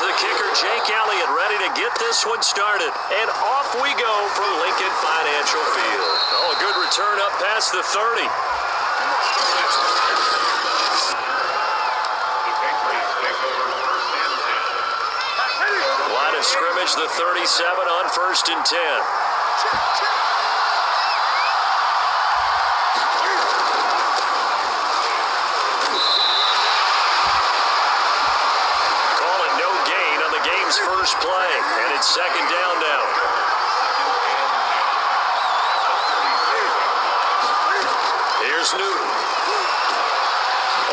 Here's the kicker, Jake Elliott, ready to get this one started. And off we go from Lincoln Financial Field. Oh, a good return up past the 30. Line of scrimmage, the 37 on 1st and 10. First play, and it's 2nd down now. Here's Newton.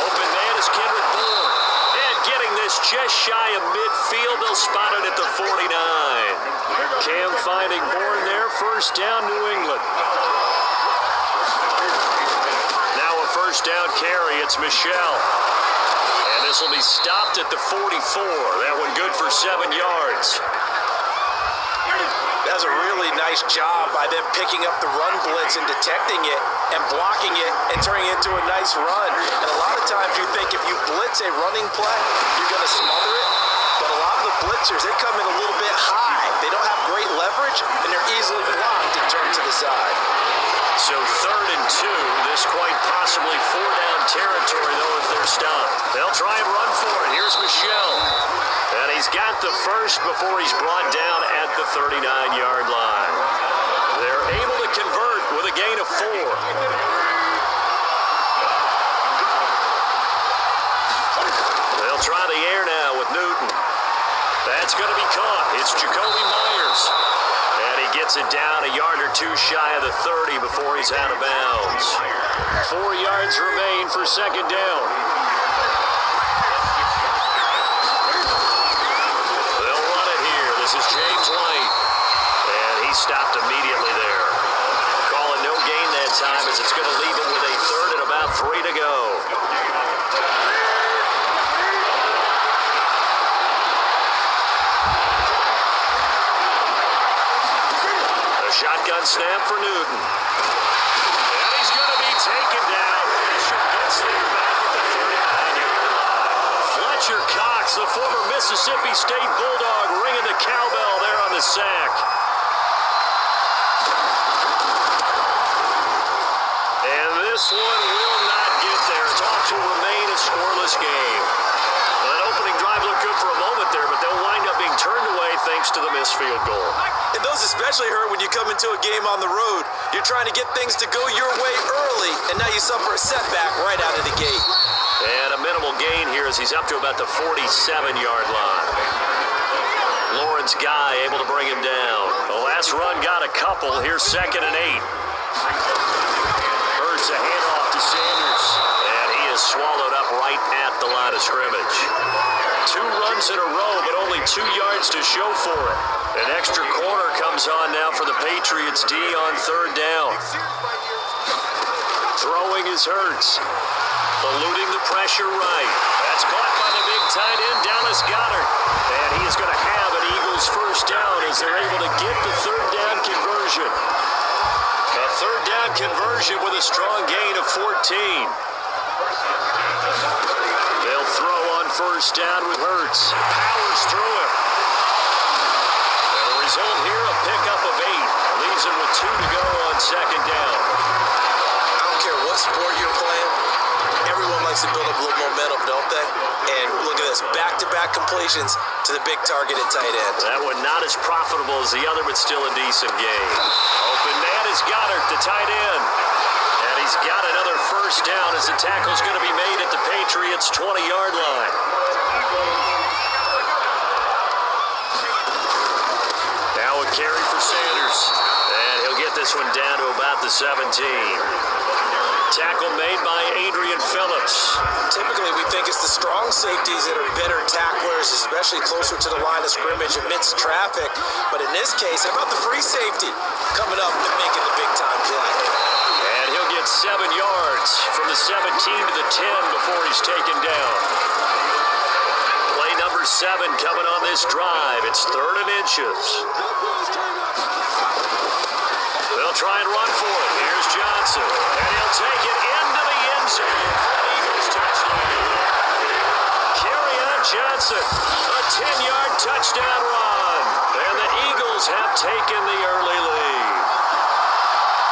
Open man is Kendrick Bourne. And getting this just shy of midfield, they'll spot it at the 49. Cam finding Bourne there, 1st down, New England. Now a 1st down carry, it's Michelle. This will be stopped at the 44. That one good for 7 yards. That's a really nice job by them picking up the run blitz and detecting it and blocking it and turning it into a nice run. And a lot of times you think if you blitz a running play, you're going to smother it. But a lot of the blitzers, they come in a little bit high. They don't have great leverage, and they're easily blocked and turned to the side. So 3rd and 2, this quite possibly 4-down territory, though, if they're stopped. They'll try and run for it. Here's Michelle. And he's got the first before he's brought down at the 39-yard line. They're able to convert with a gain of 4. They'll try the air now with Newton. That's going to be caught. It's Jacoby Myers. And he gets it down a yard or 2 shy of the 30 before he's out of bounds. 4 yards remain for 2nd down. They'll run it here. This is James White. And he stopped immediately there. Calling no gain that time as it's going to leave him with a 3rd and about 3 to go. Shotgun snap for Newton. And he's going to be taken down. Fisher gets there back at the 39-yard line. Fletcher Cox, the former Mississippi State Bulldog, ringing the cowbell there on the sack. And this one will not get there. It's off to remain a scoreless game. Well, that opening drive looked good for a moment there, but they'll wind up being turned away thanks to the missed field goal. And those especially hurt when you come into a game on the road. You're trying to get things to go your way early, and now you suffer a setback right out of the gate. And a minimal gain here as he's up to about the 47-yard line. Lawrence Guy able to bring him down. The last run got a couple. Here's 2nd and 8. Hurts a handoff to Sanders. And he is swallowed up right at the line of scrimmage. 2 runs in a row, but only 2 yards to show for it. An extra corner comes on now for the Patriots D on 3rd down. Throwing is Hurts. Eluding the pressure right. That's caught by the big tight end, Dallas Goedert. And he is going to have an Eagles 1st down as they're able to get the 3rd down conversion. A 3rd down conversion with a strong gain of 14. They'll throw on 1st down with Hurts. Powers through him. And the result here, a pickup of 8. Leaves him with 2 to go on 2nd down. I don't care what sport you're playing. Everyone likes to build up a little momentum, don't they? And look at this, back-to-back completions to the big target at tight end. That one not as profitable as the other, but still a decent game. Open man is Goddard, the tight end. And he's got another 1st down as the tackle's going to be made at the Patriots' 20-yard line. Now a carry for Sanders. And he'll get this one down to about the 17. Tackle made by Adrian Phillips. Typically, we think it's the strong safeties that are better tacklers, especially closer to the line of scrimmage amidst traffic. But in this case, how about the free safety coming up and making the big-time play? And he'll get 7 yards from the 17 to the 10 before he's taken down. Play number 7 coming on this drive. It's 3rd and inches. They'll try and run for it. Here's Johnson. And he'll take it into the end zone for an Eagles touchdown. Kerryon Johnson, a 10-yard touchdown run. And the Eagles have taken the early lead.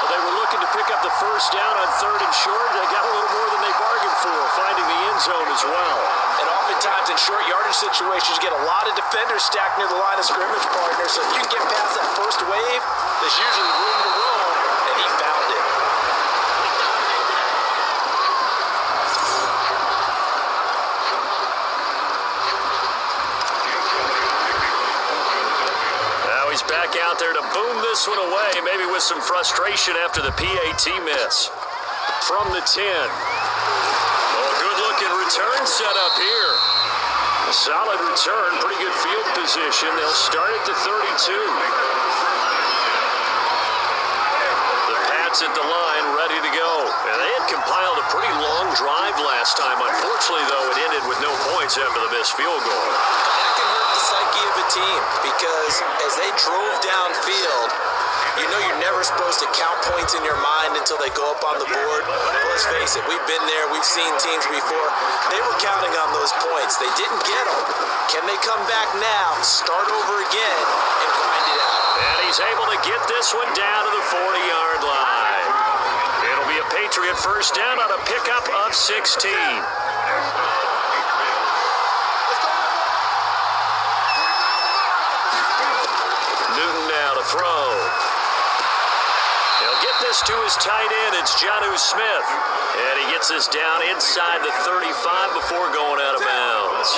Well, they were looking to pick up the first down on 3rd and short. They got a little more than they bargained for, finding the end zone as well. And oftentimes in short yardage situations, you get a lot of defenders stacked near the line of scrimmage, partner. So if you can get past that first wave, there's usually room to roam, and he found it. Now he's back out there to boom this one away, maybe with some frustration after the PAT miss. From the 10. Good-looking return set up here. A solid return, pretty good field position. They'll start at the 32. The Pats at the line, ready to go. And they had compiled a pretty long drive last time. Unfortunately, though, it ended with no points after the missed field goal. That can hurt the psyche of a team because as they drove downfield, you know you're never supposed to count points in your mind until they go up on the board. But let's face it, we've been there. We've seen teams before. They were counting on those points. They didn't get them. Can they come back now, start over again, and grind it out? And he's able to get this one down to the 40-yard line. It'll be a Patriot first down on a pickup of 16. Newton now to throw. He'll get this to his tight end. It's Jonnu Smith. And he gets this down inside the 35 before going out of bounds.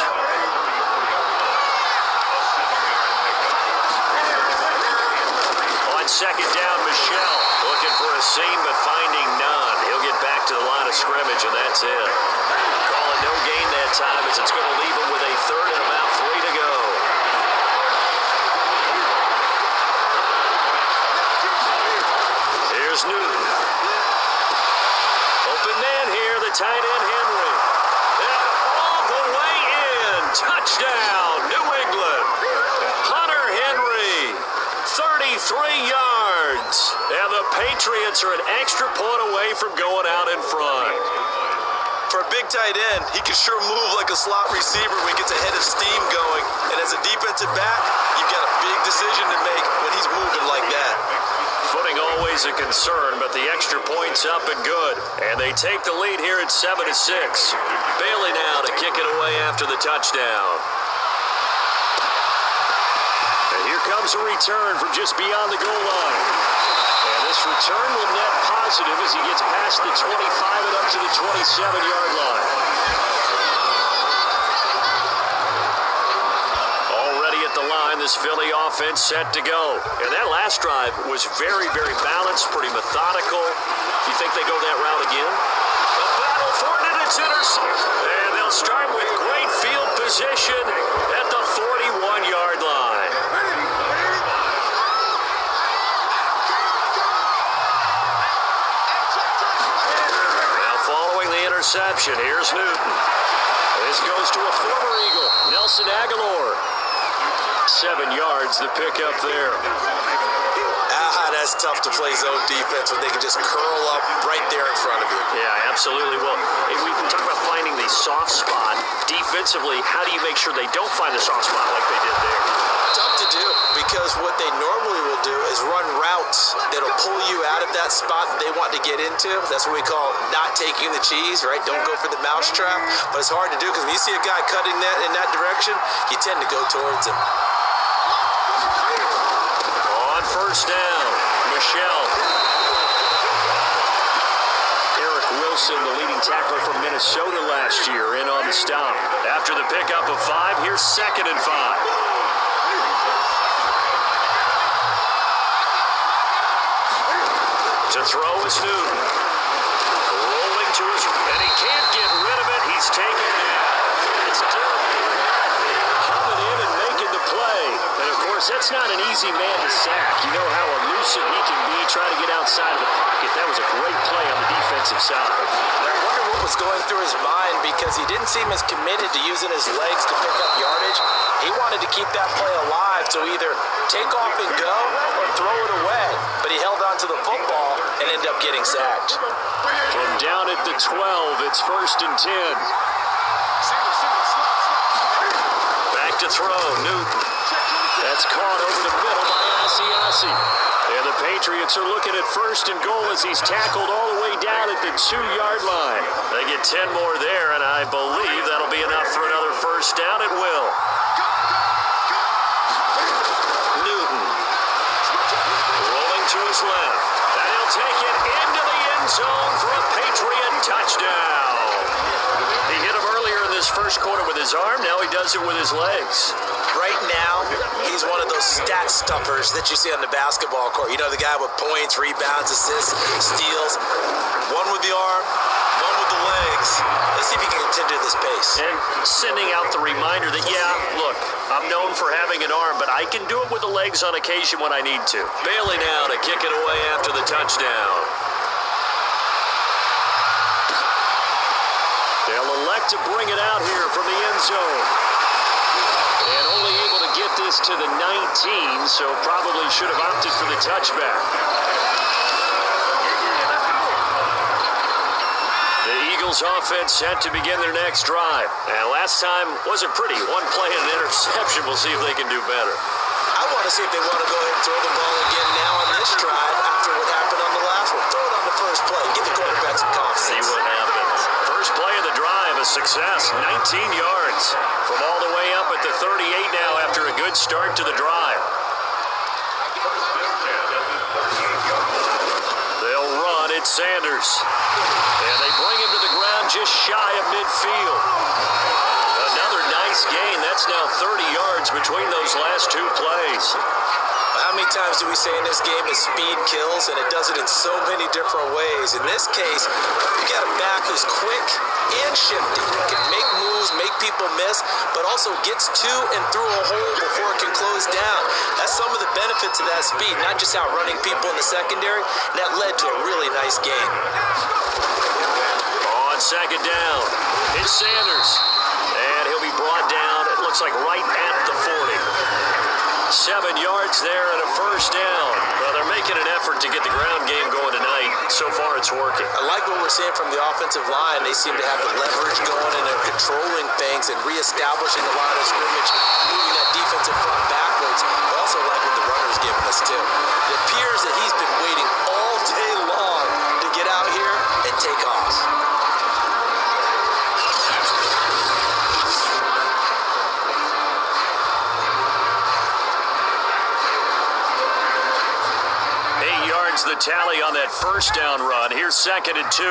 On second down, Michelle looking for a seam but finding none. He'll get back to the line of scrimmage, and that's it. Call it no gain that time as it's going to leave him with a 3rd and about 3 to go. Here's Newton. Open man here, the tight end Henry. And all the way in. Touchdown, New England. Hunter Henry, 33 yards. And the Patriots are an extra point away from going out in front. For a big tight end, he can sure move like a slot receiver when he gets a head of steam going. And as a defensive back, you've got a big decision to make when he's moving like that. Footing always a concern, but the extra point's up and good. And they take the lead here at 7-6. Bailey now to kick it away after the touchdown. And here comes a return from just beyond the goal line. And this return will net positive as he gets past the 25 and up to the 27-yard line. The line, this Philly offense set to go. And that last drive was very, very balanced, pretty methodical. Do you think they go that route again? A battle for it, and it's intercepted. And they'll start with great field position at the 41-yard line. Now following the interception, here's Newton. This goes to a former Eagle, Nelson Aguilar. 7 yards, the pickup there. That's tough to play zone defense when they can just curl up right there in front of you. Yeah, absolutely. Well, we can talk about finding the soft spot. Defensively, how do you make sure they don't find the soft spot like they did there? Tough to do because what they normally will do is run routes that'll pull you out of that spot that they want to get into. That's what we call not taking the cheese, right? Don't go for the mousetrap. But it's hard to do because when you see a guy cutting that in that direction, you tend to go towards him. On first down, Michelle. Eric Wilson, the leading tackler from Minnesota last year, in on the stop. After the pickup of 5, here's 2nd and 5. To throw is Newton. Rolling to his, and he can't get rid of it. He's taken it. It's Derek coming in and making the play. And of course, that's not an easy man to sack. You know how elusive he can be, trying to get outside of the pocket. That was a great play on the defensive side. I wonder what was going through his mind because he didn't seem as committed to using his legs to pick up yardage. He wanted to keep that play alive, so either take off and go or throw it away. But he held on to the football and ended up getting sacked. From down at the 12, it's 1st and 10. look to throw. Newton. That's caught over the middle by Asiasi. And the Patriots are looking at first and goal as he's tackled all the way down at the 2-yard line. They get 10 more there, and I believe that'll be enough for another first down. It will. Newton. Rolling to his left. And he'll take it into the end zone for a Patriot touchdown. He hit him earlier in this first quarter with his arm. Now he does it with his legs. Right now, he's one of those stat stuffers that you see on the basketball court. You know, the guy with points, rebounds, assists, steals. One with the arm, one with the legs. Let's see if he can continue this pace. And sending out the reminder that, yeah, look, I'm known for having an arm, but I can do it with the legs on occasion when I need to. Bailey now to kick it away after the touchdown. They'll elect to bring it out here from the end zone. And only able to get this to the 19, so probably should have opted for the touchback. The Eagles offense set to begin their next drive. And last time wasn't pretty. One play and an interception. We'll see if they can do better. I want to see if they want to go ahead and throw the ball again now on this drive after what happened on the last one. Throw it on the first play. Give the quarterback some confidence. See what happens. First play of the drive, a success. 19 yards from all the way up at the 38 now after a good start to the drive. They'll run. It's Sanders. And they bring him to the ground just shy of midfield. Another nice gain. That's now 30 yards between those last two plays. How many times do we say in this game that speed kills, and it does it in so many different ways? In this case, you got a back who's quick and shifty. Can make moves, make people miss, but also gets to and through a hole before it can close down. That's some of the benefits of that speed, not just outrunning people in the secondary. That led to a really nice game. On second down, it's Sanders. And he'll be brought down, it looks like right at the 40. 7 yards there and a first down. Well, they're making an effort to get the ground game going tonight. So far, it's working. I like what we're seeing from the offensive line. They seem to have the leverage going and they're controlling things and reestablishing the line of scrimmage, moving that defensive front backwards. I also like what the runner's giving us, too. It appears that he's been waiting all day long to get out here and take off. 8 yards the tally on that first down run. Here's second and 2.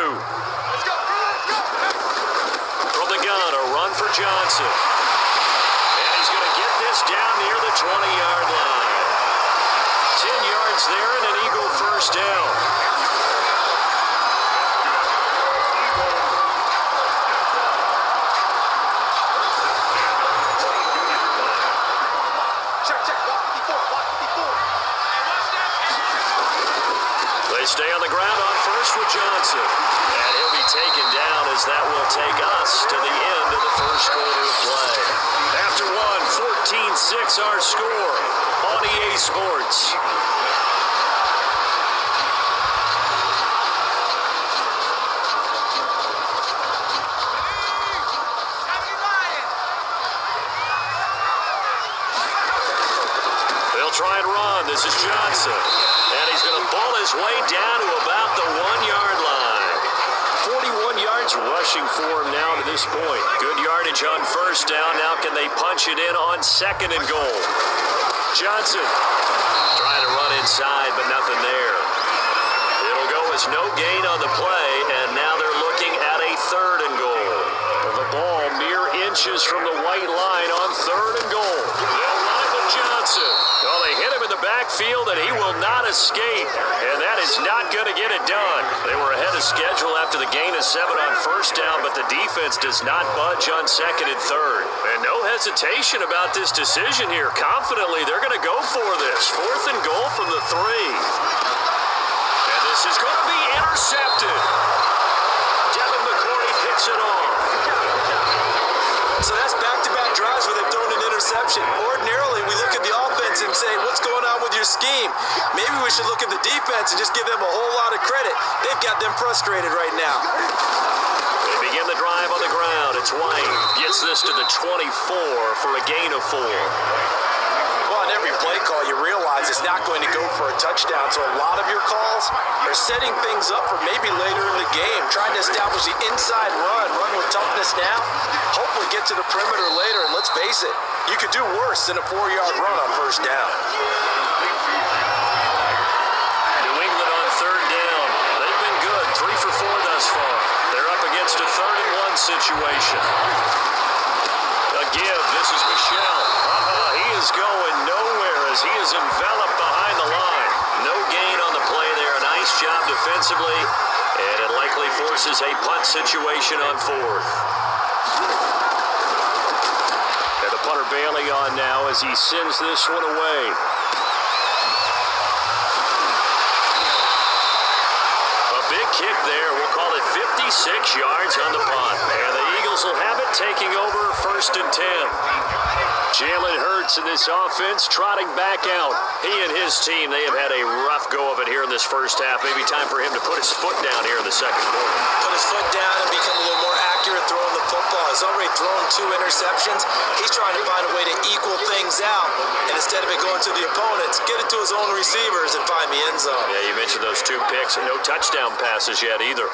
From the gun, a run for Johnson. And he's going to get this down near the 20-yard line. 10 yards there and an Eagle first down. Stay on the ground on first with Johnson. And he'll be taken down as that will take us to the end of the first quarter of play. After one, 14-6 our score on EA Sports. They'll try and run. This is Johnson. And he's going to ball his way down to about the 1-yard line. 41 yards rushing for him now to this point. Good yardage on first down. Now can they punch it in on second and goal? Johnson trying to run inside, but nothing there. It'll go as no gain on the play, and now they're looking at a third and goal. The ball mere inches from the white line on third and goal. They'll run it with Johnson. Well, they hit him in the backfield, and he will not escape. And that is not going to get it done. They were ahead of schedule after the gain of 7 on first down, but the defense does not budge on second and third. And no hesitation about this decision here. Confidently, they're going to go for this. Fourth and goal from the 3. And this is going to be intercepted. Devin McCourty picks it off. So that's back-to-back drives where they've thrown an interception. Ordinarily, we look at the offense and say, what's going on with your scheme? Maybe we should look at the defense and just give them a whole lot of credit. They've got them frustrated right now. They begin And the drive on the ground. It's White. Gets this to the 24 for a gain of 4. Well, on every play call, you realize it's not going to go for a touchdown. So a lot of your calls are setting things up for maybe later in the game, trying to establish the inside run with toughness now, hopefully get to the perimeter later. And let's face it, you could do worse than a 4-yard run on first down. New England on third down. They've been good, 3 for 4 thus far. They're up against a 3rd-and-1 situation. A give. This is Michel. He is going nowhere as he is enveloped behind the line. No gain on the play there. A nice job defensively, and it likely forces a punt situation on 4th. And the punter Bailey on now as he sends this one away. A big kick there. We'll call it 56 yards on the punt. And the Eagles will have it, taking over 1st and 10. Jalen Hurts in this offense trotting back out. He and his team, they have had a rough go of it here in this first half. Maybe time for him to put his foot down here in the second quarter. Put his foot down and become a little more accurate throwing the football. He's already thrown 2 interceptions. He's trying to find a way to equal things out. And instead of it going to the opponents, get it to his own receivers and find the end zone. Yeah, you mentioned those 2 picks and no touchdown passes yet either.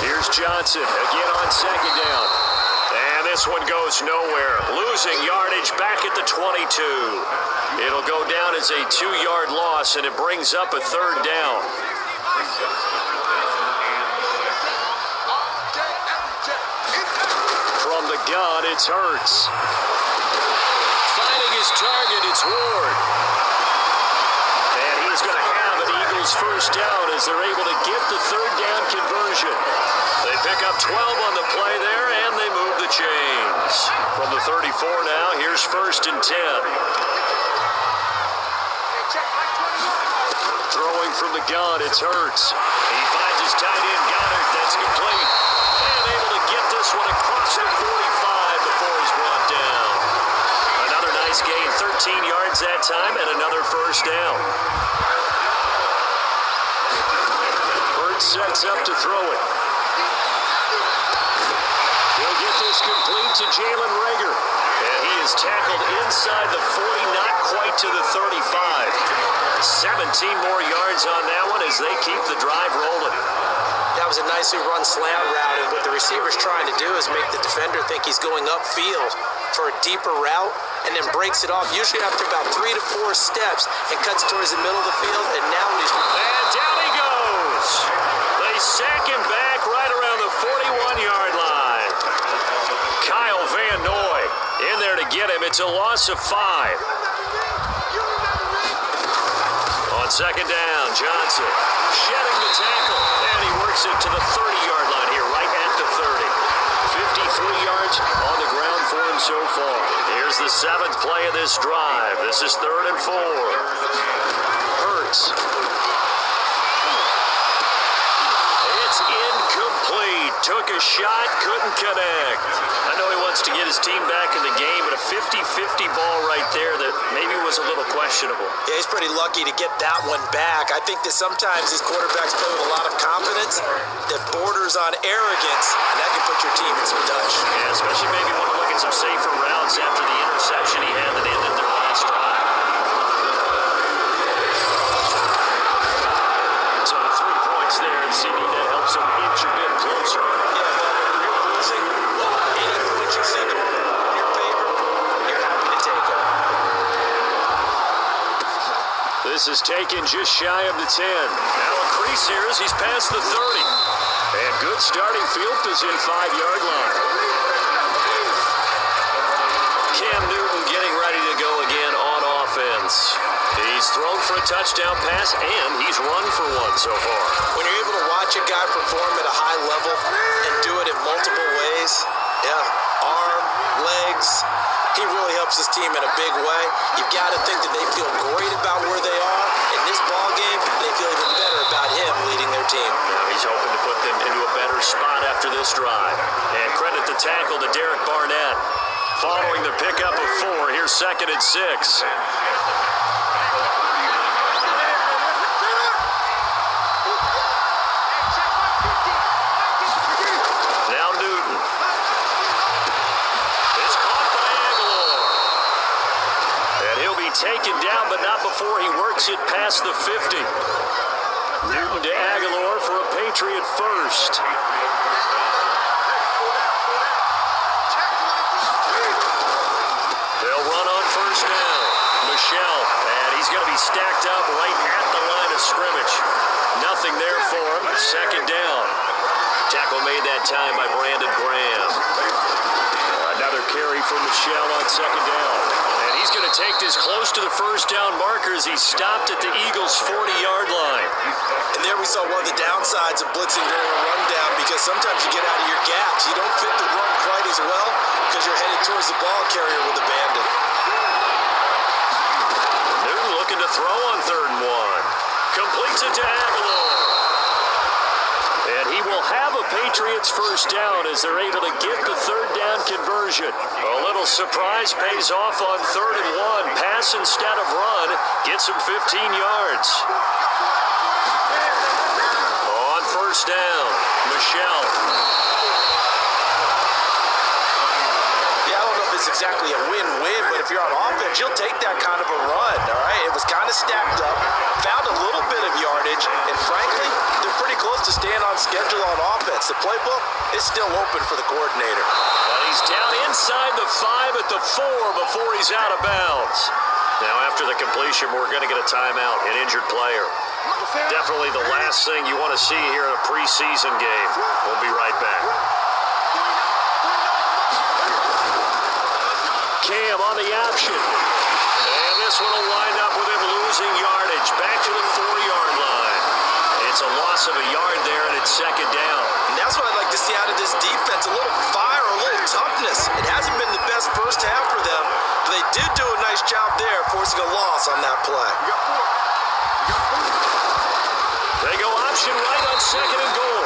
Here's Johnson again on second down. And this one goes nowhere. Losing yardage back at the 22. It'll go down as a 2-yard loss, and it brings up a 3rd down. From the gun, it's Hurts. Finding his target, it's Ward. And he's going to have an Eagles first down as they're able to get the 3rd down conversion. They pick up 12 on the play there, and they move the chains. From the 34 now, here's 1st and 10. Throwing from the gun, it's Hurts. He finds his tight end, Goddard. That's complete. And able to get this one across the 45 before he's brought down. Another nice gain, 13 yards that time, and another first down. Hurts sets up to throw it. He'll get this complete to Jalen Reagor. And he is tackled inside the 40, not quite to the 35. 17 more yards on that one as they keep the drive rolling. That was a nicely run slant route, and what the receiver's trying to do is make the defender think he's going upfield for a deeper route, and then breaks it off, usually after about 3 to 4 steps, and cuts towards the middle of the field, and now he's... And down he goes! They sack him back right around the 41-yard line. Kyle Van Noy in there to get him. It's a loss of 5. On second down, Johnson shedding the tackle, and he works it to the 30-yard line here, right at the 30. 53 yards on the ground for him so far. Here's the 7th play of this drive. This is 3rd and 4. Hurts. It's incomplete. Took a shot, couldn't connect. I know he wants to get his team back in the game, but a 50-50 ball right there that maybe was a little questionable. Yeah, he's pretty lucky to get that one back. I think that sometimes these quarterbacks play with a lot of confidence that borders on arrogance, and that can put your team in some touch. Yeah, especially maybe want to look at some safer routes after the interception he had that ended their last drive. So the 3 points there, and CD that helps him inch a bit closer. Yeah, but you're losing. Any points you see going in your favor, you're happy to take them. This is taken just shy of the 10. Now a crease here as he's past the 30. And good starting field position, 5-yard line. Cam Newton getting ready to go again on offense. He's thrown for a touchdown pass, and he's run for one so far. When you're able to watch a guy perform at a high level and do it in multiple ways, yeah, arm, legs, he really helps his team in a big way. You've got to think that they feel great about where they are. In this ball game, they feel even better about him leading their team. Now he's hoping to put them into a better spot after this drive. And credit the tackle to Derek Barnett. Following the pickup of 4, here's 2nd and 6. taken down, but not before he works it past the 50. Newton to Aguilar for a Patriot first. They'll run on first down. Michel, and he's going to be stacked up right at the line of scrimmage. Nothing there for him. Second down. Tackle made that time by Brandon Graham. Another carry for Michel on second down. And he's going to take this close to the first down marker as he stopped at the Eagles' 40-yard line. And there we saw one of the downsides of blitzing during a rundown, because sometimes you get out of your gaps. You don't fit the run quite as well because you're headed towards the ball carrier with abandon. Newton looking to throw on 3rd and 1. Completes it to Aguilar. And he will have a Patriots first down as they're able to get the 3rd down conversion. A little surprise pays off on 3rd and 1. Pass instead of run. Gets him 15 yards. On first down, Michel. Yeah, I don't know if it's exactly a win-win, but if you're on offense, you'll take that kind of a run, all right? It was kind of stacked up, found a little bit of yardage, and frankly, they're pretty close to staying on schedule on offense. The playbook is still open for the coordinator. And he's down inside the 5 at the 4 before he's out of bounds. Now, after the completion, we're going to get a timeout, an injured player. Definitely the last thing you want to see here in a preseason game. We'll be right back. Cam on the option. And this one will wind up with him losing yardage. Back to the 4-yard line. It's a loss of a yard there, and it's second down. And that's what I'd like to see out of this defense. A little fire, a little toughness. It hasn't been the best first half for them, but they did do a nice job there forcing a loss on that play. They go option right on 2nd and goal.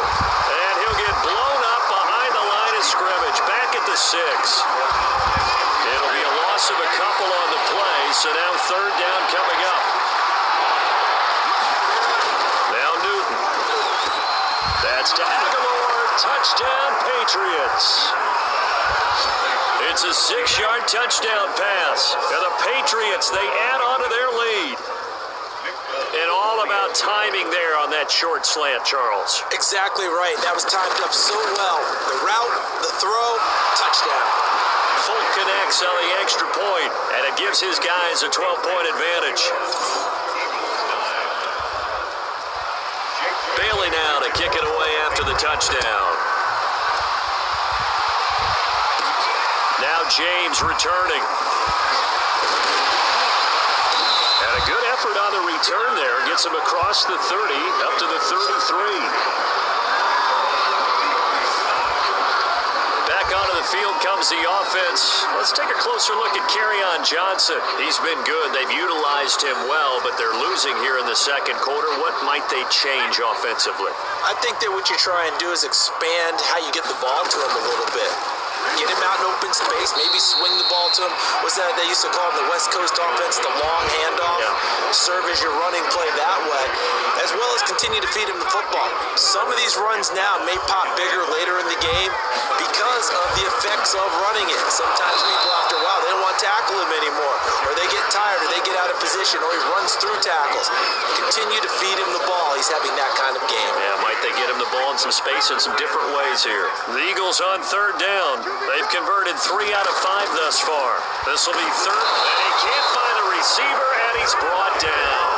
And he'll get blown up behind the line of scrimmage. Back at the 6. It'll be a loss of a couple on the play, so now 3rd down coming up. Now Newton. That's to Aguilar. Touchdown, Patriots. It's a 6-yard touchdown pass. And the Patriots, they add on to their lead. And all about timing there on that short slant, Charles. Exactly right. That was timed up so well. The route, the throw, touchdown. Folk connects on the extra point, and it gives his guys a 12-point advantage. Bailey now to kick it away after the touchdown. Now James returning. And a good effort on the return there. Gets him across the 30, up to the 33. Back onto the field comes the offense. Let's take a closer look at Kerryon Johnson. He's been good. They've utilized him well, but they're losing here in the second quarter. What might they change offensively? I think that what you try and do is expand how you get the ball to him a little bit. Get him out in open space, maybe swing the ball to him. What's that they used to call in the West Coast offense, the long handoff? Yeah. Serve as your running play that way, as well as continue to feed him the football. Some of these runs now may pop bigger later in the game because of the effects of running it. Sometimes people, after a while, they don't want to tackle him anymore, or they get tired, or they get out of position, or he runs through tackles. Continue to feed him the ball. He's having that kind of game. Yeah, might they get him the ball in some space in some different ways here. The Eagles on 3rd down. They've converted 3 out of 5 thus far. This will be 3rd, and he can't find the receiver, and he's brought down.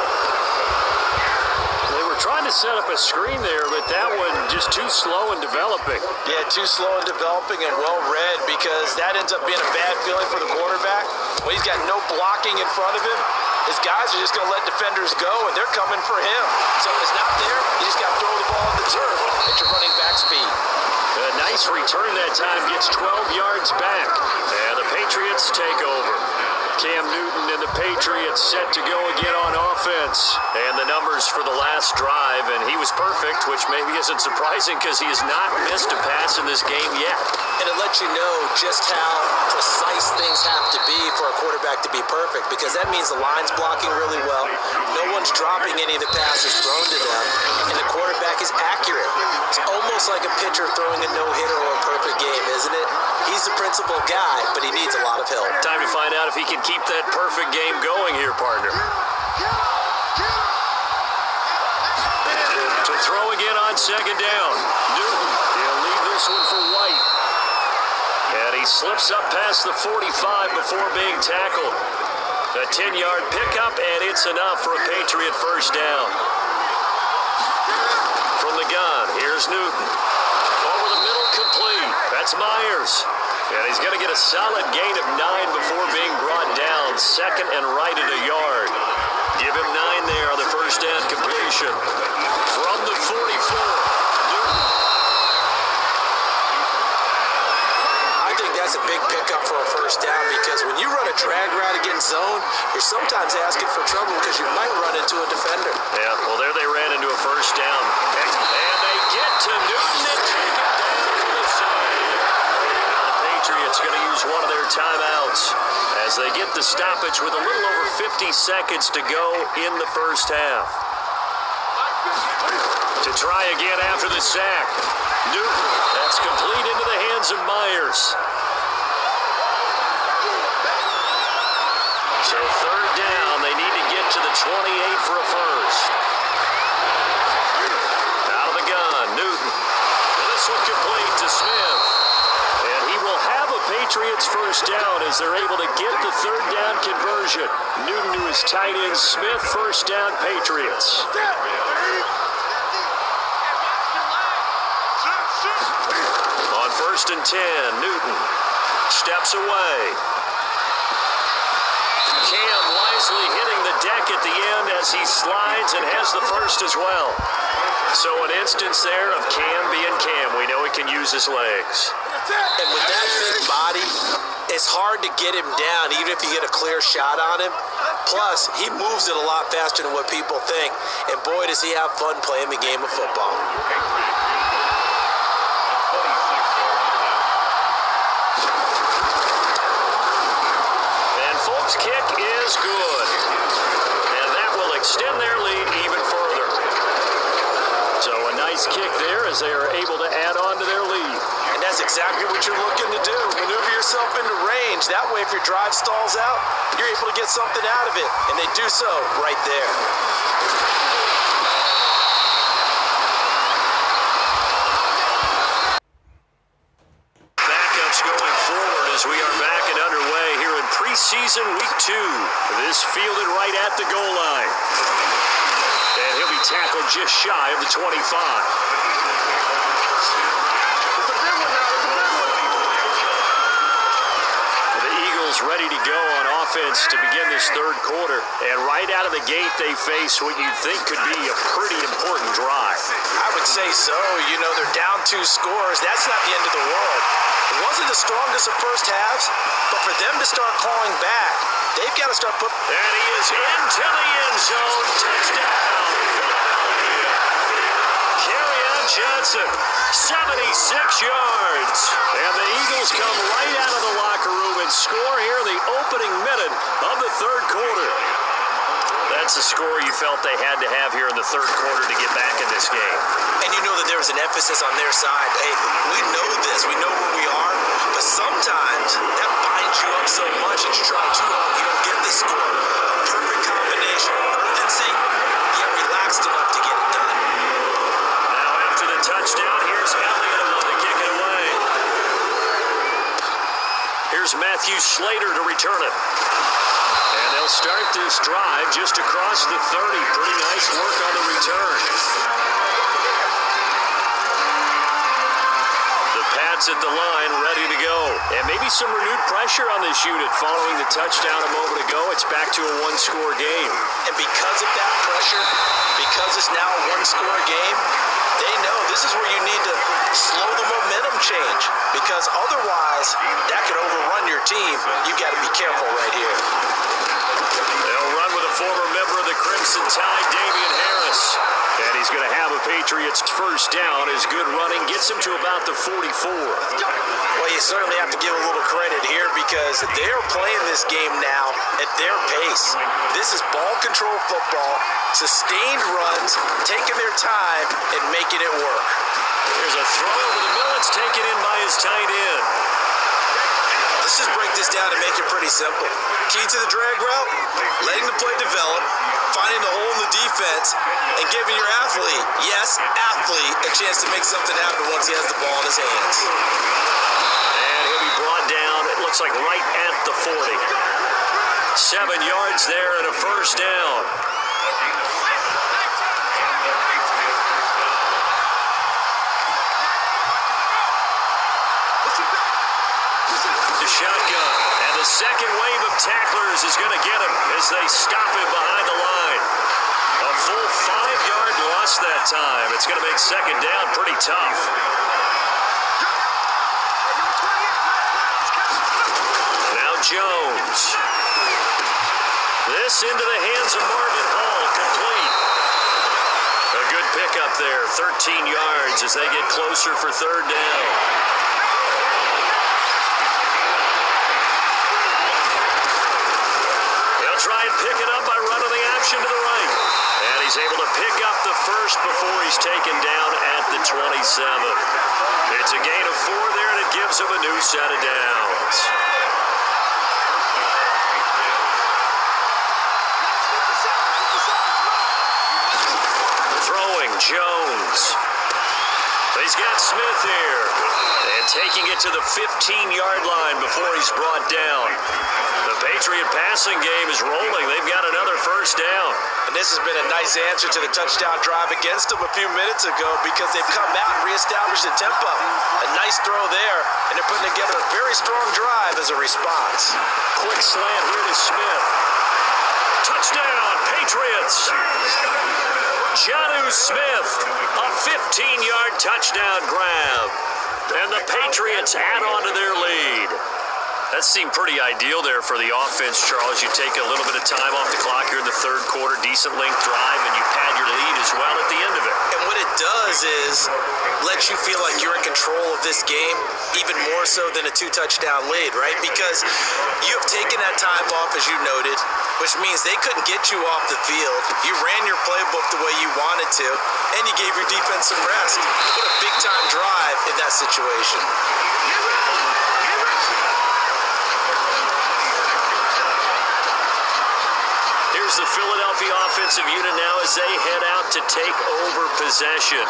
They were trying to set up a screen there, but that one just too slow in developing. Yeah, too slow in developing and well read, because that ends up being a bad feeling for the quarterback. When he's got no blocking in front of him, his guys are just going to let defenders go, and they're coming for him. So when it's not there, you just got to throw the ball on the turf at your running back speed. A nice return that time, gets 12 yards back. And the Patriots take over. Cam Newton and the Patriots set to go again on offense. And the numbers for the last drive, and he was perfect, which maybe isn't surprising because he has not missed a pass in this game yet. And it led let you know just how precise things have to be for a quarterback to be perfect, because that means the line's blocking really well, no one's dropping any of the passes thrown to them, and the quarterback is accurate. It's almost like a pitcher throwing a no-hitter or a perfect game, isn't it? He's the principal guy, but he needs a lot of help. Time to find out if he can keep that perfect game going here, partner. To throw again on second down. Newton, he'll leave this one for White. And he slips up past the 45 before being tackled. A 10-yard pickup, and it's enough for a Patriot first down. From the gun, here's Newton. Over the middle, complete. That's Myers. And he's going to get a solid gain of 9 before being brought down. Second and right at a yard. Give him 9 there on the first down completion. From the 44, Newton. I think that's a big pickup for a first down, because when you run a drag route against zone, you're sometimes asking for trouble because you might run into a defender. Yeah, well, there they ran into a first down. And they get to Newton and take it down for the save. Now the Patriots going to use one of their timeouts as they get the stoppage with a little over 50 seconds to go in the first half. To try again after the sack. Newton, that's complete into the hands of Myers. So third down, they need to get to the 28 for a first. Out of the gun, Newton. And this one complete to Smith. And he will have a Patriots first down as they're able to get the third down conversion. Newton to his tight end, Smith, first down, Patriots. On first and 10, Newton steps away. Cam wisely hitting the deck at the end as he slides and has the first as well. So an instance there of Cam being Cam. We know he can use his legs. And with that big body, it's hard to get him down, even if you get a clear shot on him. Plus, he moves it a lot faster than what people think. And boy, does he have fun playing the game of football. Folks, kick is good. And that will extend their lead even further. So a nice kick there as they are able to add on to their lead. And that's exactly what you're looking to do. Maneuver yourself into range. That way, if your drive stalls out, you're able to get something out of it. And they do so right there. Going forward as we are back and underway here in preseason week 2. This fielded right at the goal line. And he'll be tackled just shy of the 25. The Eagles ready to go on offense to begin this third quarter. And right out of the gate, they face what you think could be a pretty important drive. I would say so. You know, they're down 2 scores. That's not the end of the world. It wasn't the strongest of first halves, but for them to start clawing back, they've got to start putting... And he is into the end zone. Touchdown, Philadelphia. Kerryon Johnson, 76 yards. And the Eagles come right out of the locker room and score here in the opening minute of the third quarter. That's the score you felt they had to have here in the third quarter to get back in this game. And you know that there was an emphasis on their side. Hey, we know this. We know where we are. But sometimes that binds you up so much that you try too hard, you don't get the score. A perfect combination of urgency, yet relaxed enough to get it done. Now after the touchdown, here's Elliott to kick it away. Here's Matthew Slater to return it. And they'll start this drive just across the 30. Pretty nice work on the return. The Pats at the line, ready to go. And maybe some renewed pressure on this unit following the touchdown a moment ago. It's back to a one-score game. And because of that pressure, because it's now a one-score game, they know this is where you need to slow the momentum change, because otherwise that could overrun your team. You've got to be careful right here. They'll run with a former member of the Crimson Tide, Damian Harris. And he's going to have a Patriots first down. His good running gets him to about the 44. Well, you certainly have to give a little credit here because they're playing this game now at their pace. This is ball control football, sustained runs, taking their time and making it work. There's a throw over the middle. It's taken in by his tight end. Let's just break this down and make it pretty simple. Key to the drag route, letting the play develop, finding the hole in the defense, and giving your athlete, yes, athlete, a chance to make something happen once he has the ball in his hands. And he'll be brought down, it looks like right at the 40. 7 yards there and a first down. Shotgun, and the second wave of tacklers is going to get him as they stop him behind the line. A full 5-yard loss that time. It's going to make second down pretty tough. Now Jones. This into the hands of Marvin Hall, complete. A good pickup there, 13 yards as they get closer for third down. Try and pick it up by running the option to the right. And he's able to pick up the first before he's taken down at the 27. It's a gain of 4 there, and it gives him a new set of downs. Throwing, Jones. He's got Smith here. And taking it to the 15-yard line before he's brought down. The Patriot passing game is rolling. They've got another first down. And this has been a nice answer to the touchdown drive against them a few minutes ago because they've come out and reestablished the tempo. A nice throw there, and they're putting together a very strong drive as a response. Quick slant here to Smith. Touchdown, Patriots! Jonnu Smith, a 15-yard touchdown grab. And the Patriots add on to their lead. That seemed pretty ideal there for the offense, Charles. You take a little bit of time off the clock here in the third quarter, decent length drive, and you pad your lead as well at the end of it. And what it does is let you feel like you're in control of this game, even more so than a 2-touchdown lead, right? Because you have taken that time off, as you noted, which means they couldn't get you off the field. You ran your playbook the way you wanted to, and you gave your defense some rest. What a big-time drive in that situation. The Philadelphia offensive unit now as they head out to take over possession.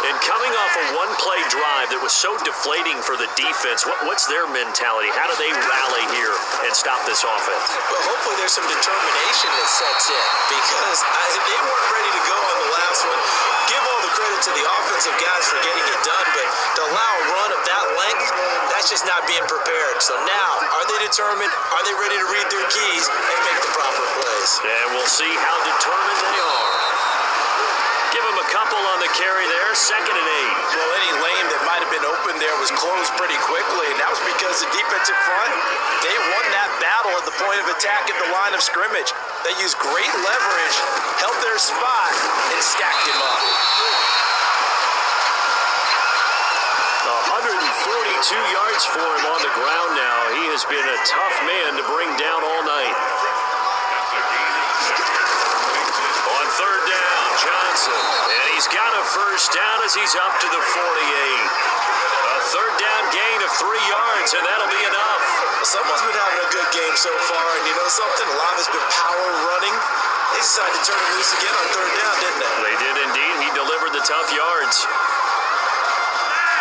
And coming off a one-play drive that was so deflating for the defense, what's their mentality? How do they rally here and stop this offense? Well, hopefully there's some determination that sets in because they weren't ready to go on the last one. Give all the credit to the offensive guys for getting it done, but to allow a run of that length, that's just not being prepared. So now, are they determined? Are they ready to read their keys and make the proper plays? And we'll see how determined they are. Give them a couple on the carry there, 2nd and 8. Well, any lane that might have been open there was closed pretty quickly, and that was because the defensive front, they won that battle at the point of attack at the line of scrimmage. They used great leverage, held their spot, and stacked him up. 142 yards for him on the ground now. He has been a tough man to bring down all night. On third down, Johnson. And he's got a first down as he's up to the 48. A third down gain of 3 yards, and that'll be enough. Someone's been having a good game so far, and you know something? A lot of it's been power running. They decided to turn it loose again on third down, didn't they? They did indeed. He delivered the tough yards.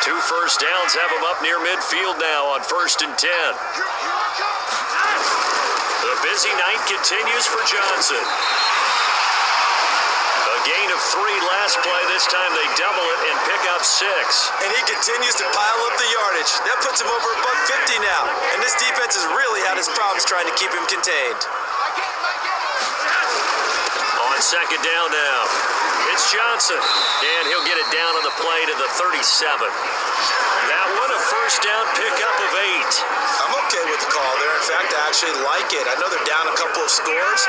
2 first downs have him up near midfield now on 1st and 10. The busy night continues for Johnson. A gain of 3 last play. This time they double it and pick up 6. And he continues to pile up the yardage. That puts him over $150 now. And this defense has really had its problems trying to keep him contained. On 2nd down now, it's Johnson. And he'll get it down on the play to the 37. That one a first down pickup of 8. I'm okay with the call there. In fact, I actually like it. I know they're down a couple of scores,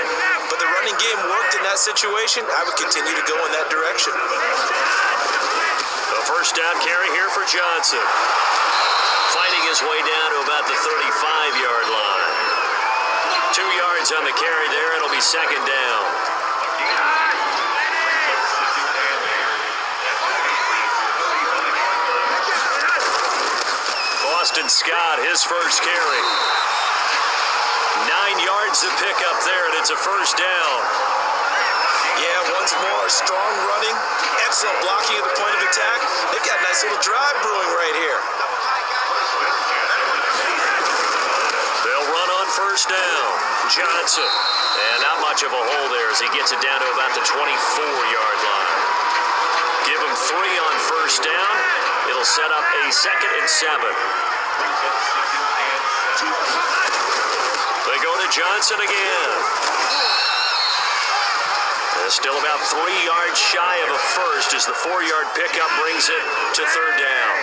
but the running game worked in that situation. I would continue to go in that direction. The first down carry here for Johnson. Fighting his way down to about the 35-yard line. 2 yards on the carry there. It'll be second down. Boston Scott, his first carry. 9 yards to pick up there, and it's a first down. Yeah, once more, strong running, excellent blocking at the point of attack. They've got a nice little drive brewing right here. They'll run on first down. Johnson, and not much of a hole there as he gets it down to about the 24-yard line. Give him 3 on first down. It'll set up a 2nd and 7. They go to Johnson again. They're still about 3 yards shy of a first as the 4-yard pickup brings it to third down.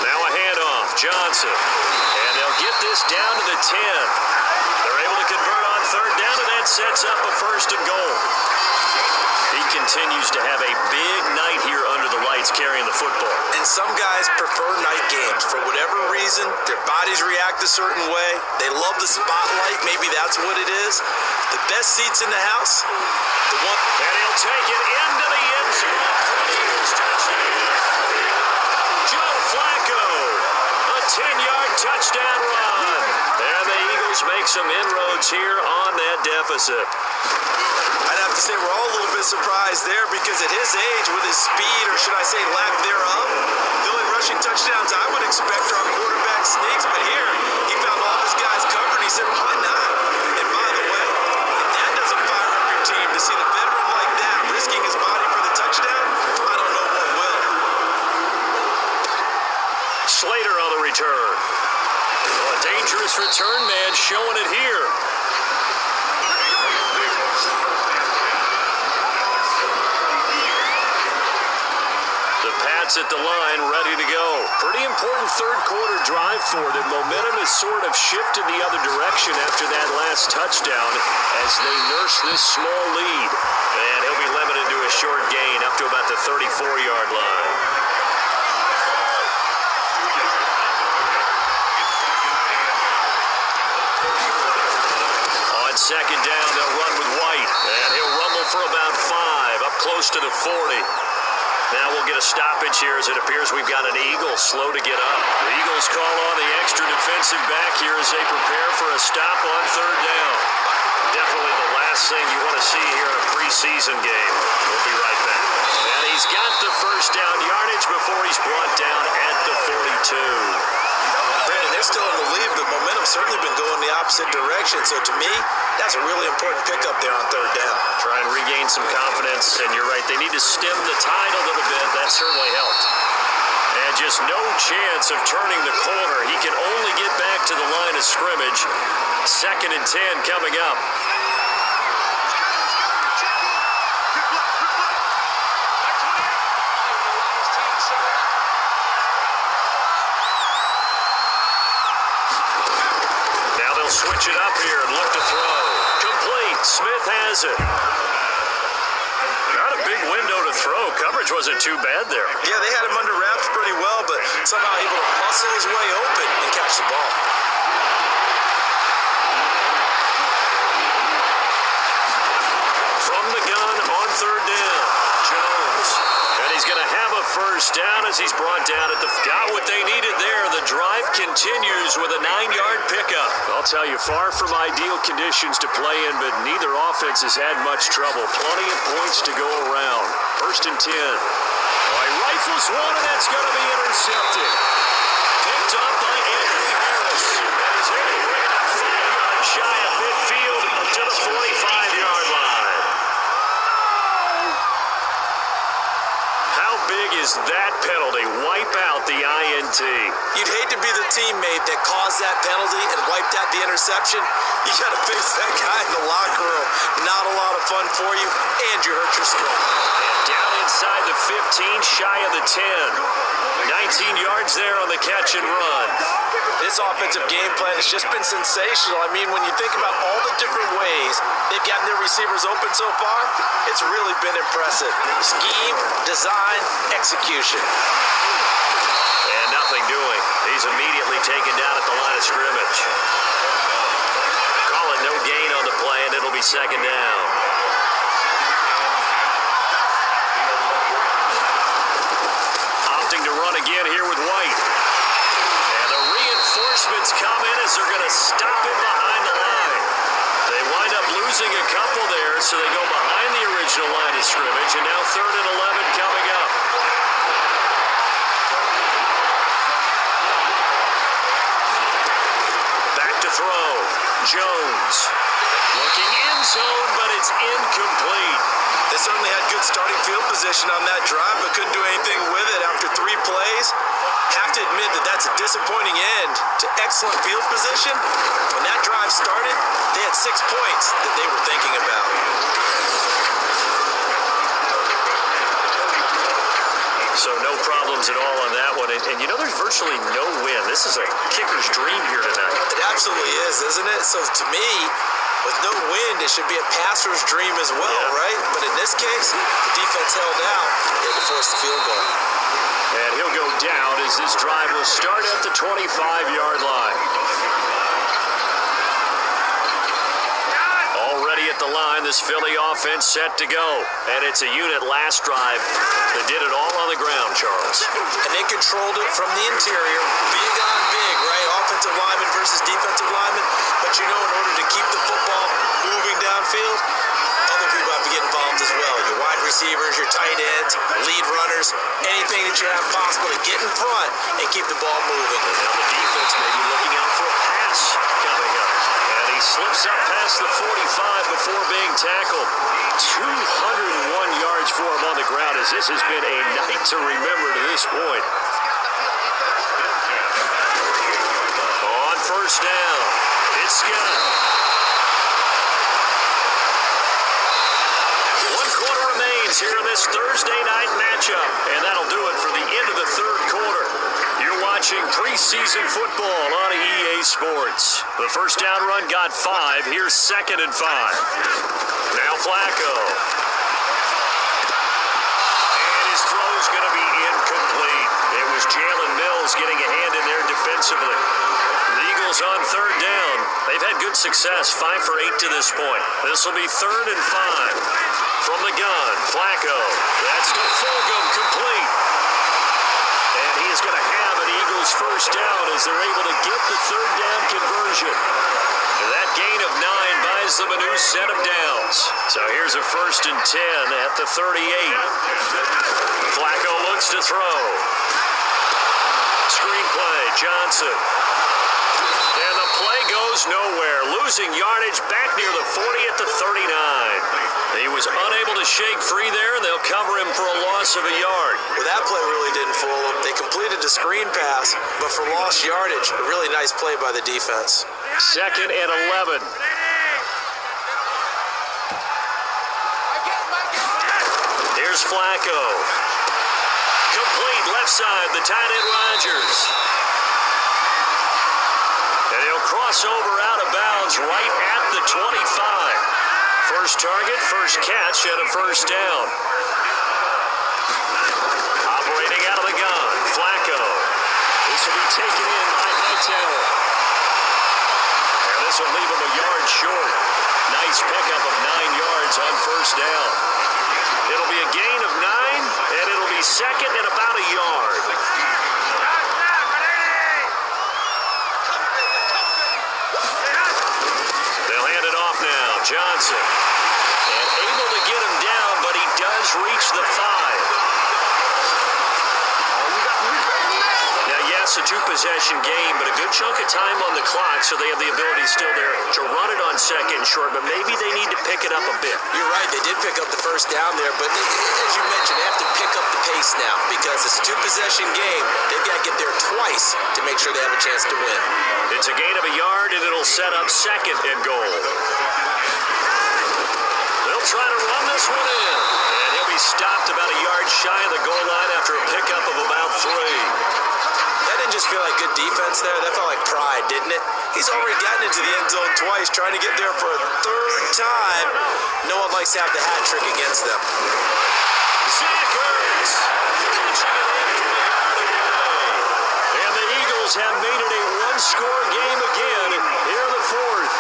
Now a handoff, Johnson. And they'll get this down to the 10. They're able to convert on third down, and that sets up a 1st and goal. He continues to have a big night here under the lights carrying the football. And some guys prefer night games. For whatever reason, their bodies react a certain way. They love the spotlight. Maybe that's what it is. The best seats in the house, the one. And he'll take it into the end zone. Joe Flacco, a 10-yard touchdown run. And the Eagles make some inroads here on that deficit. I'd have to say we're all a little bit surprised there because at his age, with his speed, or should I say lack thereof, the only rushing touchdowns I would expect are quarterback sneaks. But here, he found all his guys covered. He said, why not? And by the way, if that doesn't fire up your team to see the veteran like that risking his body for the touchdown, I don't know what will. Slater on the return. Oh, a dangerous return man showing it here. The Pats at the line, ready to go. Pretty important third quarter drive for them. Momentum has sort of shifted the other direction after that last touchdown as they nurse this small lead. And he'll be limited to a short gain up to about the 34-yard line. On second down, they'll run with White. And he'll rumble for about 5, up close to the 40. Now we'll get a stoppage here as it appears we've got an Eagle slow to get up. The Eagles call on the extra defensive back here as they prepare for a stop on third down. Definitely the last thing you want to see here in a preseason game. We'll be right back. And he's got the first down yardage before he's brought down at the 42. Brandon, they're still in the lead, but momentum's certainly been going the opposite direction. So to me, that's a really important pickup there on third down. Try and regain some confidence, and you're right, they need to stem the tide a little bit. That certainly helped. And just no chance of turning the corner. He can only get back to the line of scrimmage. 2nd and 10 coming up. Switch it up here and look to throw. Complete. Smith has it. Not a big window to throw. Coverage wasn't too bad there. Yeah, they had him under wraps pretty well, but somehow able to muscle his way open and catch the ball. From the gun on third down, Jones. And he's going to have a first down as he's brought down at the... Got what they needed there. The drive continues with a 9-yard pickup. I'll tell you, far from ideal conditions to play in, but neither offense has had much trouble. Plenty of points to go around. 1st and 10. Oh, he rifles one, and that's going to be intercepted. Picked up by Anthony Harris. And he's able to bring it up 5 yards shy of midfield to the 45-yard line. How big is that penalty? Wipe out the INT. You'd hate to be the teammate that caused that penalty and wiped out the interception. You got to face that guy in the locker room. Not a lot of fun for you, and you hurt your skill. And down inside the 15, shy of the 10. 19 yards there on the catch and run. This offensive game plan has just been sensational. I mean, when you think about all the different ways they've gotten their receivers open so far, it's really been impressive. Scheme, design, execution. And nothing doing. He's immediately taken down at the line of scrimmage. Call it no gain on the play, and it'll be second down. Opting to run again here with White. And the reinforcements come in as they're going to stop him behind the line. They wind up losing a couple there, so they go behind the original line of scrimmage, and now 3rd and 11 coming up. Back to throw. Jones. Looking end zone, but it's incomplete. They certainly had good starting field position on that drive, but couldn't do anything with it after 3 plays. Have to admit that that's a disappointing end to excellent field position. When that drive started, they had 6 points that they were thinking about. So no problems at all on that one. And you know, there's virtually no win. This is a kicker's dream here tonight. It absolutely is, isn't it? So to me, with no wind, it should be a passer's dream as well, right? But in this case, the defense held out. They had to force the field goal. And he'll go down as this drive will start at the 25-yard line. Already at the line, this Philly offense set to go. And it's a unit last drive that did it all on the ground, Charles. And they controlled it from the interior. Big on big, right? Offensive lineman versus defensive lineman. But you know, in order to keep the football moving downfield, other people have to get involved as well. Your wide receivers, your tight ends, lead runners, anything that you have possible to get in front and keep the ball moving. Now the defense may be looking out for a pass coming up. And he slips up past the 45 before being tackled. 201 yards for him on the ground as this has been a night to remember to this point. On first down, it's Scott. 1 quarter remains here in this Thursday night matchup, and that'll do it for the end of the 3rd quarter. You're watching preseason football on EA Sports. The first down run got 5. Here's 2nd and 5. Now Flacco. And his throw's going to be incomplete. It was Jalen Mills getting a hand in there defensively. The Eagles on 3rd down. They've had good success, 5 for 8 to this point. This will be 3rd and 5. From the gun, Flacco. That's to Fulgham, complete. And he is going to have an Eagles first down as they're able to get the 3rd down conversion. That gain of 9 buys them a new set of downs. So here's a 1st and 10 at the 38. Flacco looks to throw. Screenplay, Johnson. And the play goes nowhere. Losing yardage back near the 40 at the 39. He was unable to shake free there, and they'll cover him for a loss of a yard. Well, that play really didn't fool them. They completed the screen pass, but for lost yardage, a really nice play by the defense. 2nd and 11. Here's Flacco. Complete left side, the tight end Rodgers. And he'll cross over out of bounds right at the 25. First target, first catch, and a first down. Operating out of the gun, Flacco. This will be taken in by Hightower. And this will leave him a yard short. Nice pickup of 9 yards on first down. It'll be a gain of 9, and it'll be 2nd and about a yard. They'll hand it off now. Johnson. And able to get him down, but he does reach the 5. Now, yes, a 2-possession game, but a good chunk of time on the clock, so they have the ability still there to run it on 2nd and short, but maybe they need to pick it up a bit. You're right, they did pick up the first down there, but as you mentioned, they have to pick up the pace must now because it's a two-possession game. They've got to get there twice to make sure they have a chance to win. It's a gain of a yard, and it'll set up second and goal. They'll try to run this one in, and he'll be stopped about a yard shy of the goal line after a pickup of about 3. That didn't just feel like good defense there. That felt like pride, didn't it? He's already gotten into the end zone twice, trying to get there for a third time. No one likes to have the hat trick against them. Zach Ertz punching it in from the yard away. And the Eagles have made it a one-score game again here in the fourth.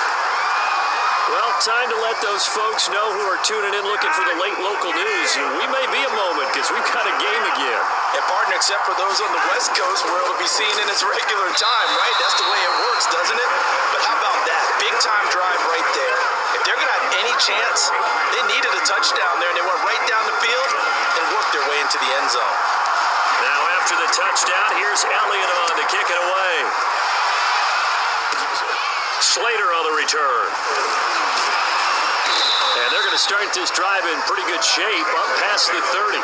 Well, time to let those folks know who are tuning in looking for the late local news. We may be a moment because we've got a game again. And partner, except for those on the West Coast where it'll be seen in its regular time, right? That's the way it works, doesn't it? But how about that? Big time drive right there. If they're going to have any chance, they needed a touchdown there, and they went right down the field and worked their way into the end zone. Now after the touchdown, here's Elliott on to kick it away. Slater on the return. And they're going to start this drive in pretty good shape up past the 30.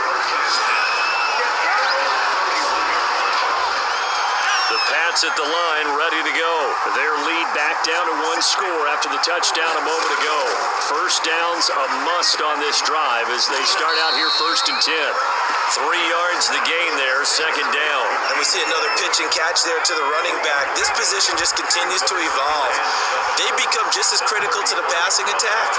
The Pats at the line ready to go. Their lead back down to 1 score after the touchdown a moment ago. First down's a must on this drive as they start out here 1st and 10. 3 yards the gain there, 2nd down. And we see another pitch and catch there to the running back. This position just continues to evolve. They become just as critical to the passing attack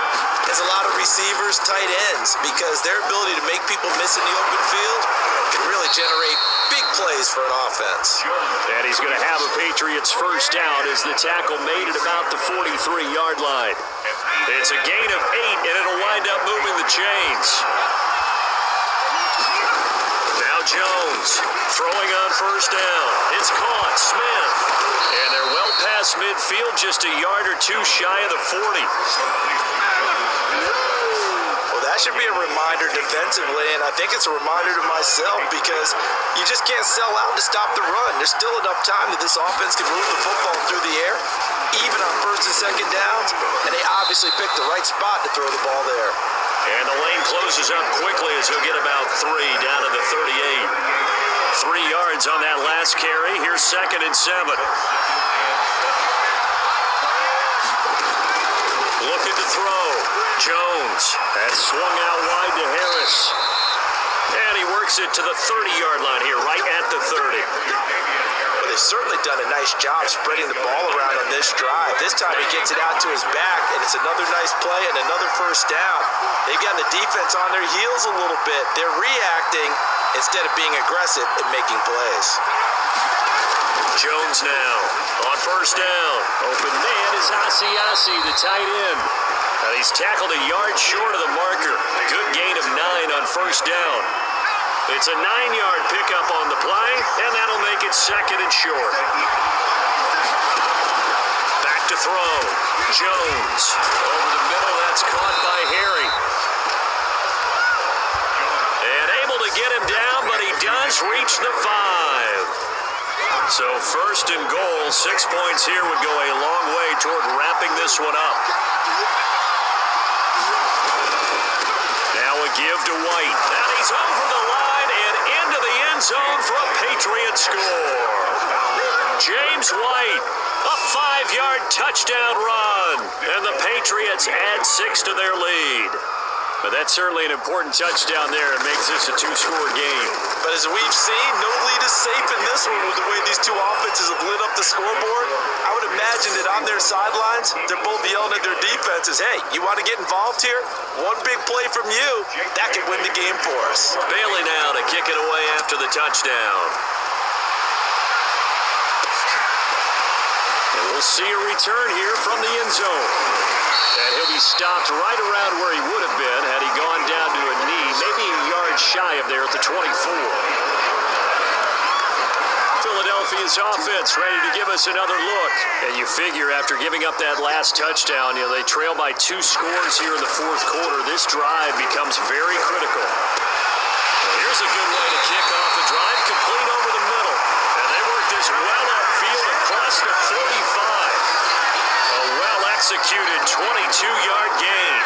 as a lot of receivers, tight ends, because their ability to make people miss in the open field can really generate big plays for an offense. And he's going to have a Patriots first down as the tackle made at about the 43-yard line. It's a gain of 8, and it'll wind up moving the chains. Now Jones throwing on first down. It's caught. Smith. And they're well past midfield, just a yard or 2 shy of the 40. Well, that should be a reminder defensively, and I think it's a reminder to myself because you just can't sell out to stop the run. There's still enough time that this offense can move the football through the air, even on 1st and 2nd downs, and they obviously picked the right spot to throw the ball there. And the lane closes up quickly as he'll get about 3 down to the 38. 3 yards on that last carry. Here's 2nd and 7. Looking to throw. Jones. That's swung out wide to Harris. And he works it to the 30-yard line here, right at the 30. Well, they've certainly done a nice job spreading the ball around on this drive. This time he gets it out to his back, and it's another nice play and another first down. They've got the defense on their heels a little bit. They're reacting instead of being aggressive and making plays. Jones now on first down. Open man is Asiasi, the tight end. And he's tackled a yard short of the marker. Good gain of 9 on first down. It's a 9-yard pickup on the play, and that'll make it 2nd and short. Back to throw. Jones over the middle. That's caught by Harry. And able to get him down, but he does reach the 5. So 1st and goal, 6 points here would go a long way toward wrapping this one up. Now a give to White. And he's over the line and into the end zone for a Patriot score. James White, a 5-yard touchdown run. And the Patriots add 6 to their lead. But that's certainly an important touchdown there. It makes this a 2-score game. But as we've seen, no lead is safe in this one with the way these two offenses have lit up the scoreboard. I would imagine that on their sidelines, they're both yelling at their defenses, hey, you want to get involved here? One big play from you, that could win the game for us. Bailey now to kick it away after the touchdown. And we'll see a return here from the end zone. And he'll be stopped right around where he would have been had he gone down to a knee, maybe a yard shy of there at the 24. Philadelphia's offense ready to give us another look. And you figure after giving up that last touchdown, they trail by 2 scores here in the 4th quarter. This drive becomes very critical. Well, here's a good way to kick off the drive, complete over the middle. And they work this well upfield across the 45. A well-executed 22-yard gain.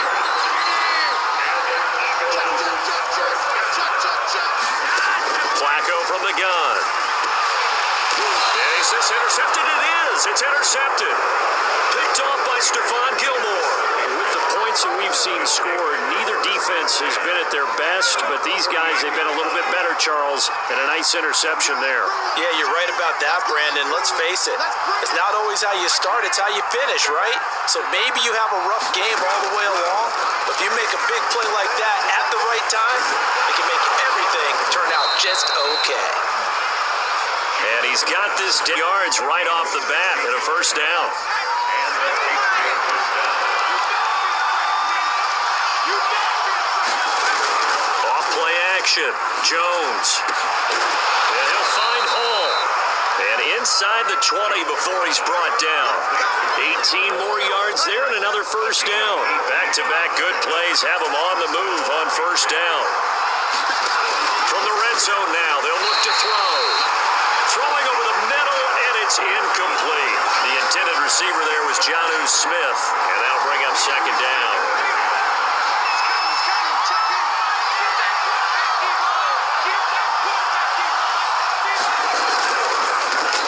Flacco from the gun. And he says intercepted. It is. It's intercepted. Picked off by Stephon Gilmore. With the points that we've seen scored, neither defense has been at their best, but these guys, they've been a little bit better, Charles, and a nice interception there. Yeah, you're right about that, Brandon. Let's face it. It's not always how you start, it's how you finish, right? So maybe you have a rough game all the way along, but if you make a big play like that at the right time, it can make everything turn out just okay. And he's got this yards right off the bat at a first down. Off-play action. Jones. And he'll find Hall. And inside the 20 before he's brought down. 18 more yards there and another first down. Back-to-back good plays have him on the move on first down. From the red zone now, they'll look to throw. Throwing over the middle, and it's incomplete. The intended receiver there was Jonnu Smith, and that'll bring up second down.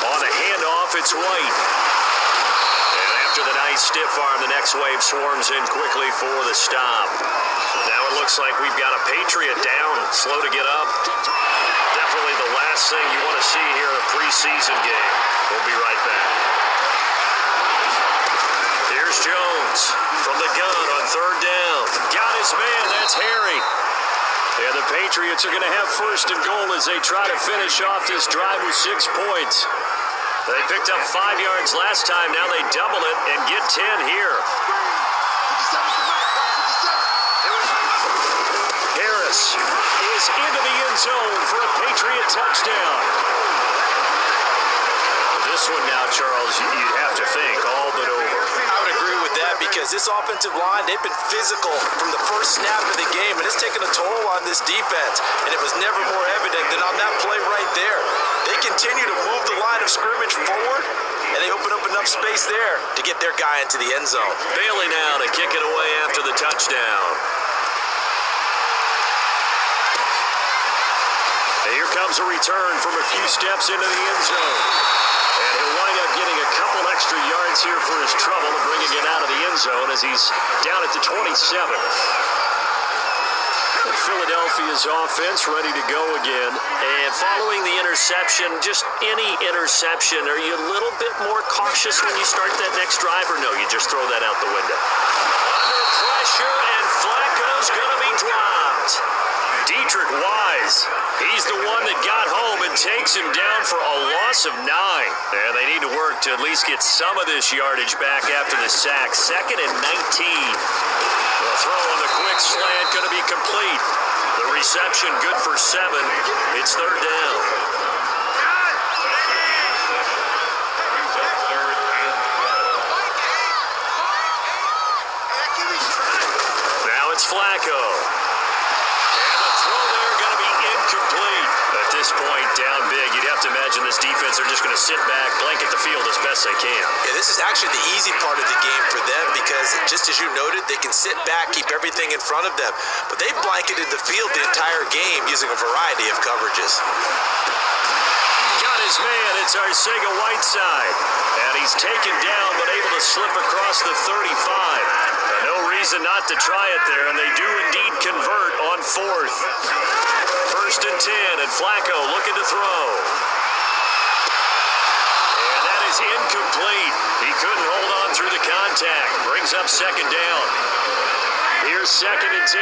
On a handoff, it's White. And after the nice stiff arm, the next wave swarms in quickly for the stop. Now it looks like we've got a Patriot down, slow to get up. Definitely the last thing you want to see here in a preseason game. We'll be right back. Here's Jones from the gun on third down. Got his man, that's Harry. And the Patriots are going to have first and goal as they try to finish off this drive with 6 points. They picked up 5 yards last time, now they double it and get 10 here. Harris is into the end zone for a Patriot touchdown. This one now, Charles, you'd have to think all but over. I would agree with that because this offensive line, they've been physical from the first snap of the game, and it's taken a toll on this defense, and it was never more evident than on that play right there. They continue to move the line of scrimmage forward, and they open up enough space there to get their guy into the end zone. Bailey now to kick it away after the touchdown. And here comes a return from a few steps into the end zone. And he'll wind up getting a couple extra yards here for his trouble and bringing it out of the end zone as he's down at the 27. Philadelphia's offense ready to go again. And following the interception, just any interception, are you a little bit more cautious when you start that next drive, or no, you just throw that out the window? Under pressure, and Flacco's going to be dropped. Dietrich Wise, he's the one that got home and takes him down for a loss of 9. And they need to work to at least get some of this yardage back after the sack. 2nd and 19. The throw on the quick slant going to be complete. The reception good for 7. It's third down. Now it's Flacco. At this point, down big, you'd have to imagine this defense are just going to sit back, blanket the field as best they can. Yeah, this is actually the easy part of the game for them because, just as you noted, they can sit back, keep everything in front of them. But they've blanketed the field the entire game using a variety of coverages. Got his man, it's Arcega-Whiteside. And he's taken down, but able to slip across the 35. No reason not to try it there, and they do indeed convert on 4th. 1st and 10, and Flacco looking to throw. And that is incomplete. He couldn't hold on through the contact. Brings up second down. Here's 2nd and 10.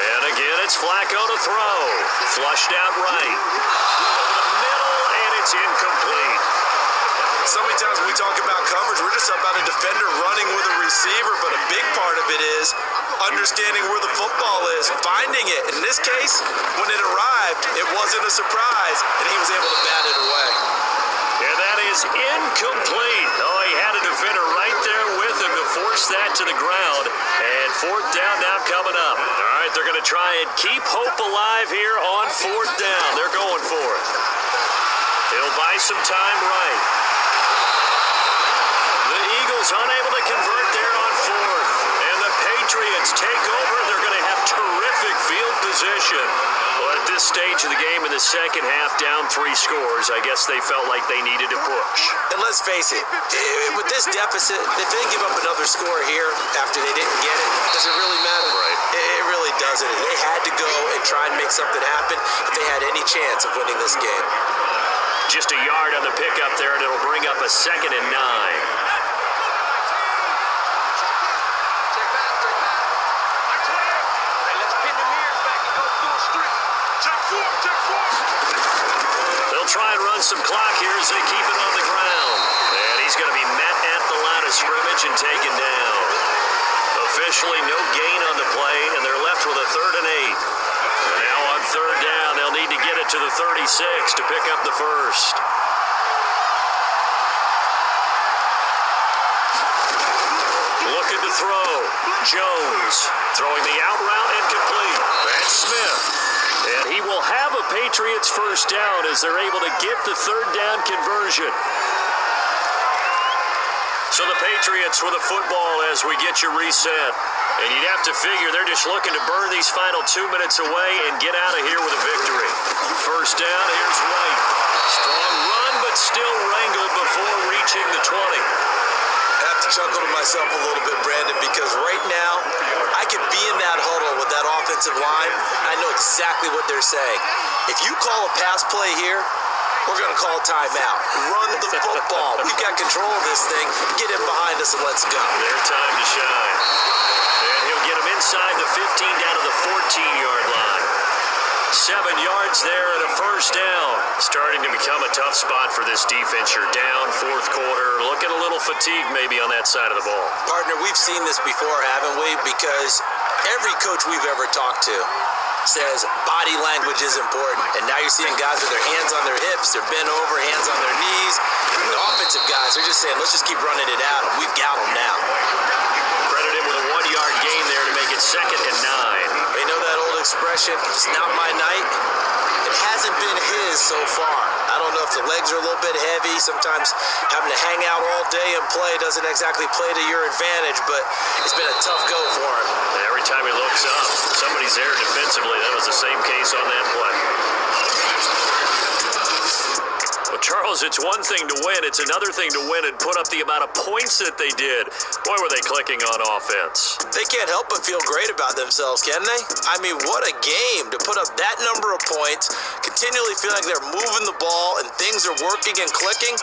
And again, it's Flacco to throw. Flushed out right. The middle, and it's incomplete. So many times when we talk about coverage, we're just about a defender running with a receiver, but a big part of it is understanding where the football is, finding it. In this case, when it arrived, it wasn't a surprise, and he was able to bat it away. And that is incomplete. Oh, he had a defender right there with him to force that to the ground. And 4th down now coming up. All right, they're going to try and keep hope alive here on 4th down. They're going for it. He'll buy some time right. The Eagles unable to convert there on 4th. And the Patriots take over. They're going to have terrific position. Well, at this stage of the game in the second half, down 3 scores, I guess they felt like they needed to push. And let's face it, with this deficit, if they give up another score here after they didn't get it, does it really matter? Right. It really doesn't. They had to go and try and make something happen if they had any chance of winning this game. Just a yard on the pickup there, and it'll bring up a 2nd and 9. They'll try and run some clock here as they keep it on the ground. And he's going to be met at the line of scrimmage and taken down. Officially no gain on the play, and they're left with a 3rd and 8. And now on 3rd down, they'll need to get it to the 36 to pick up the first. Looking to throw. Jones throwing the out route and complete. That's Smith. And he will have a Patriots first down as they're able to get the 3rd down conversion. So the Patriots with a football as we get you reset. And you'd have to figure they're just looking to burn these final 2 minutes away and get out of here with a victory. First down, here's White. Strong run, but still wrangled before reaching the 20. I have to chuckle to myself a little bit, Brandon, because right now I could be in that huddle with that offensive line. I know exactly what they're saying. If you call a pass play here, we're going to call timeout. Run the football. We've got control of this thing. Get in behind us and let's go. Their time to shine. And he'll get him inside the 15 down to the 14-yard line. 7 yards there and a first down. Starting to become a tough spot for this defense. You're down 4th quarter. Looking a little fatigued maybe on that side of the ball. Partner, we've seen this before, haven't we? Because every coach we've ever talked to says body language is important. And now you're seeing guys with their hands on their hips, they're bent over, hands on their knees. And the offensive guys, they're just saying, let's just keep running it out. We've got them now. Credit him with a 1-yard gain there to make it 2nd and 9. They know that old expression, it's not my night. It hasn't been his so far. I don't know if the legs are a little bit heavy. Sometimes having to hang out all day and play doesn't exactly play to your advantage, but it's been a tough go for him. And every time he looks up, somebody's there defensively. That was the same case on that play. Well, Charles, it's one thing to win. It's another thing to win and put up the amount of points that they did. Boy, were they clicking on offense. They can't help but feel great about themselves, can they? I mean, what a game to put up that number of points, continually feel like they're moving the ball and things are working and clicking.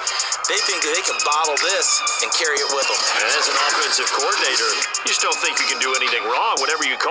They think that they can bottle this and carry it with them. And as an offensive coordinator, you just don't think you can do anything wrong. Whatever you call